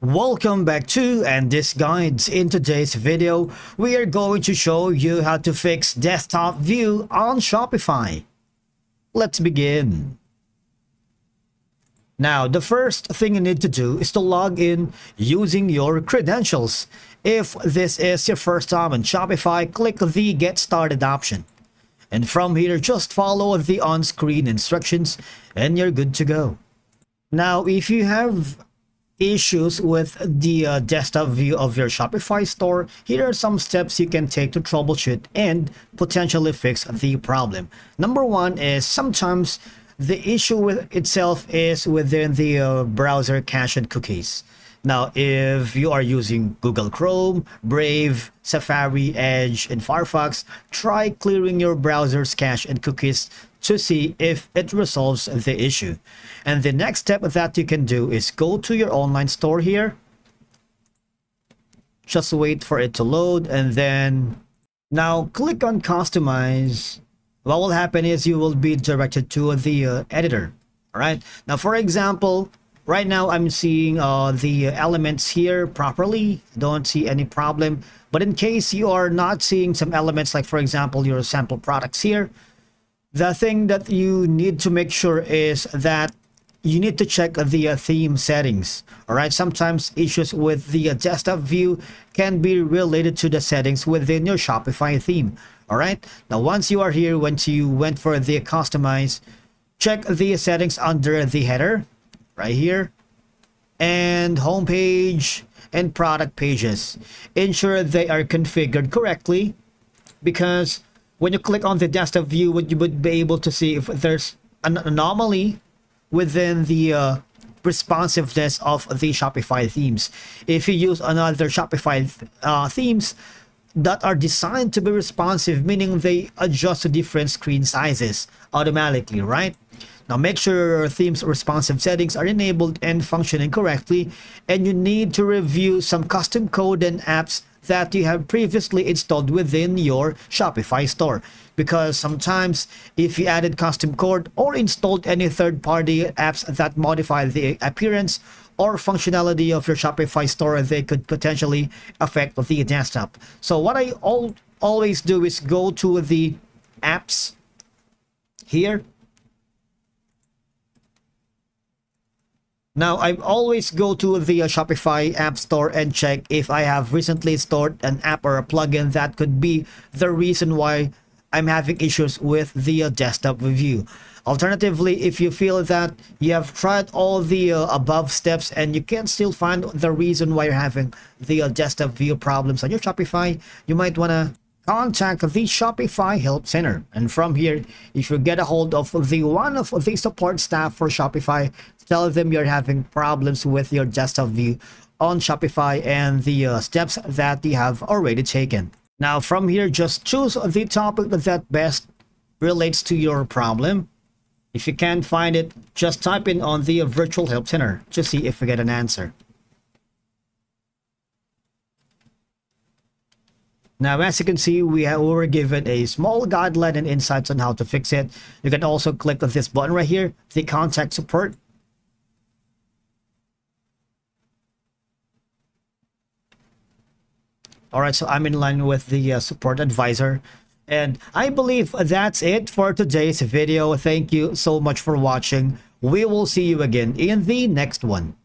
Welcome back to and this guides. In today's video, we are going to show you how to fix desktop view on Shopify. Let's begin. Now, the first thing you need to do is to log in using your credentials. If this is your first time on Shopify, click the Get Started option. And from here, just follow the on-screen instructions and you're good to go. Now, if you have issues with the desktop view of your Shopify store, here are some steps you can take to troubleshoot and potentially fix the problem. Number one is sometimes the issue with itself is within the browser cache and cookies. Now, if you are using Google Chrome, Brave, Safari, Edge, and Firefox, try clearing your browser's cache and cookies to see if it resolves the issue. And the next step that you can do is go to your online store here. Just wait for it to load and then now click on Customize. What will happen is you will be directed to the editor. All right. Now, for example, right now I'm seeing the elements here properly. Don't see any problem. But in case you are not seeing some elements, like for example, your sample products here, the thing that you need to make sure is that you need to check the theme settings. All right. Sometimes issues with the desktop view can be related to the settings within your Shopify theme. All right. Now, once you are here, once you went for the customize, check the settings under the header right here and homepage and product pages. Ensure they are configured correctly, because when you click on the desktop view, what you would be able to see if there's an anomaly within the responsiveness of the Shopify themes. If you use another Shopify themes that are designed to be responsive, meaning they adjust to different screen sizes automatically, right? Now, make sure your theme's responsive settings are enabled and functioning correctly, and you need to review some custom code and apps that you have previously installed within your Shopify store, because sometimes if you added custom code or installed any third-party apps that modify the appearance or functionality of your Shopify store, they could potentially affect the desktop. So what I always do is go to the apps here. Now, I always go to the Shopify App Store and check if I have recently stored an app or a plugin that could be the reason why I'm having issues with the desktop view. Alternatively, if you feel that you have tried all the above steps and you can still find the reason why you're having the desktop view problems on your Shopify, you might want to contact the Shopify Help Center. And from here, if you get a hold of the one of the support staff for Shopify, tell them you're having problems with your desktop view on Shopify and the steps that you have already taken. Now, from here, just choose the topic that best relates to your problem. If you can't find it, just type in on the virtual help center to see if you get an answer. Now, as you can see, we were given a small guideline and insights on how to fix it. You can also click on this button right here, the contact support. All right, so I'm in line with the support advisor. And I believe that's it for today's video. Thank you so much for watching. We will see you again in the next one.